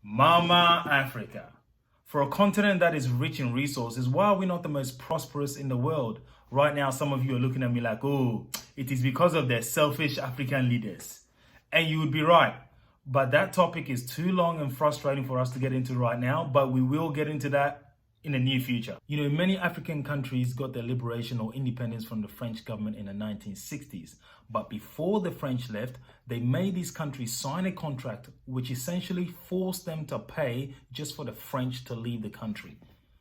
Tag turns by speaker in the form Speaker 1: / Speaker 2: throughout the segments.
Speaker 1: Mama Africa. For a continent that is rich in resources, why are we not the most prosperous in the world? Right now, some of you are looking at me like, oh, it is because of their selfish African leaders. And you would be right. But that topic is too long and frustrating for us to get into right now, but we will get into that in the near future. You know, many African countries got their liberation or independence from the French government in the 1960s. But before the French left, they made these countries sign a contract which essentially forced them to pay just for the French to leave the country.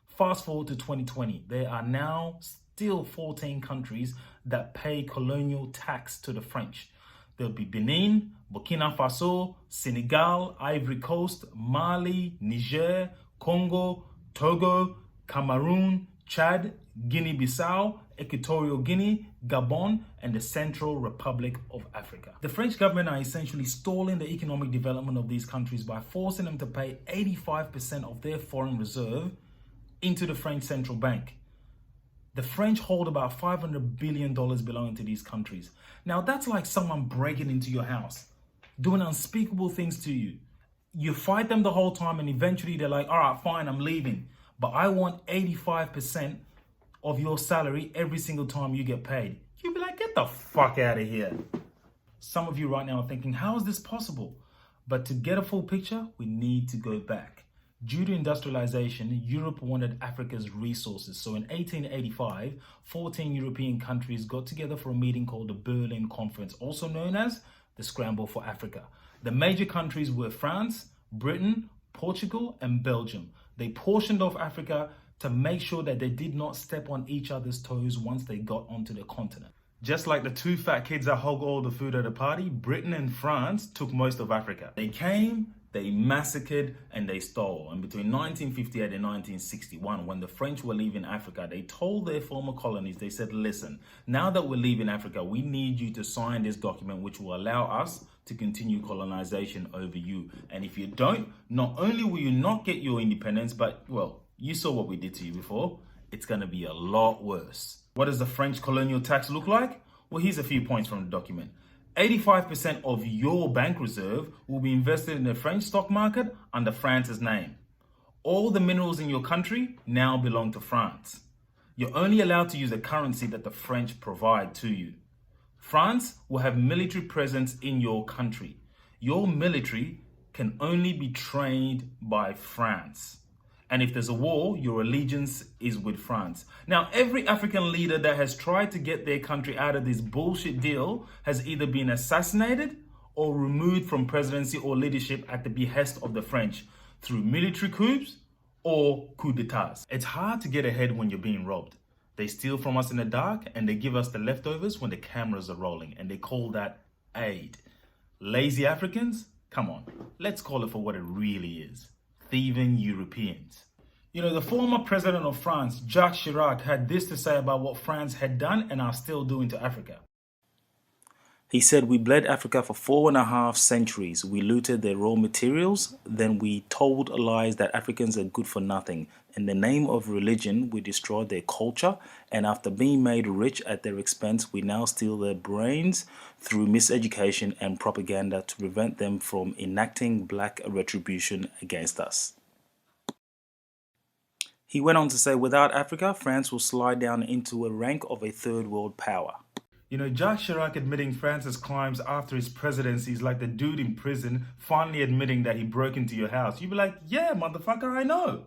Speaker 1: Fast forward to 2020, there are now still 14 countries that pay colonial tax to the French. There'll be Benin, Burkina Faso, Senegal, Ivory Coast, Mali, Niger, Congo, Togo, Cameroon, Chad, Guinea-Bissau, Equatorial Guinea, Gabon, and the Central Republic of Africa. The French government are essentially stalling the economic development of these countries by forcing them to pay 85% of their foreign reserve into the French central bank. The French hold about $500 billion belonging to these countries. Now that's like someone breaking into your house, doing unspeakable things to you. You fight them the whole time and eventually they're like, all right, fine, I'm leaving. But I want 85% of your salary every single time you get paid. You'll be like, get the fuck out of here. Some of you right now are thinking, how is this possible? But to get a full picture, we need to go back. Due to industrialization, Europe wanted Africa's resources. So in 1885, 14 European countries got together for a meeting called the Berlin Conference, also known as the Scramble for Africa. The major countries were France, Britain, Portugal, and Belgium. They portioned off Africa to make sure that they did not step on each other's toes once they got onto the continent. Just like the two fat kids that hog all the food at a party, Britain and France took most of Africa. They came, they massacred, and they stole. And between 1958 and 1961, when the French were leaving Africa, they told their former colonies, they said, listen, now that we're leaving Africa, we need you to sign this document which will allow us to continue colonization over you. And if you don't, not only will you not get your independence, but, well, you saw what we did to you before. It's going to be a lot worse. What does the French colonial tax look like? Well, here's a few points from the document. 85% of your bank reserve will be invested in the French stock market under France's name. All the minerals in your country now belong to France. You're only allowed to use a currency that the French provide to you. France will have military presence in your country. Your military can only be trained by France. And if there's a war, your allegiance is with France. Now, every African leader that has tried to get their country out of this bullshit deal has either been assassinated or removed from presidency or leadership at the behest of the French through military coups or coups d'etats. It's hard to get ahead when you're being robbed. They steal from us in the dark and they give us the leftovers when the cameras are rolling, and they call that aid. Lazy Africans? Come on, let's call it for what it really is. Thieving Europeans. You know, the former president of France, Jacques Chirac, had this to say about what France had done and are still doing to Africa. He said, we bled Africa for 4.5 centuries. We looted their raw materials. Then we told lies that Africans are good for nothing. In the name of religion, we destroyed their culture. And after being made rich at their expense, we now steal their brains through miseducation and propaganda to prevent them from enacting black retribution against us. He went on to say, without Africa, France will slide down into a rank of a third world power. You know, Jacques Chirac admitting France's crimes after his presidency is like the dude in prison finally admitting that he broke into your house. You'd be like, yeah, motherfucker, I know.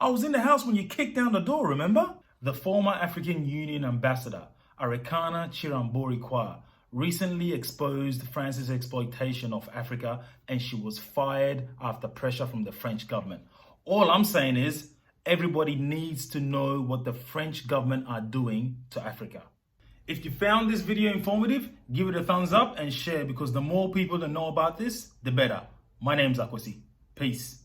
Speaker 1: I was in the house when you kicked down the door, remember? The former African Union ambassador, Arikana Chiramborikwa, recently exposed France's exploitation of Africa, and she was fired after pressure from the French government. All I'm saying is, everybody needs to know what the French government are doing to Africa. If you found this video informative, give it a thumbs up and share, because the more people that know about this, the better. My name's Akwasi. Peace.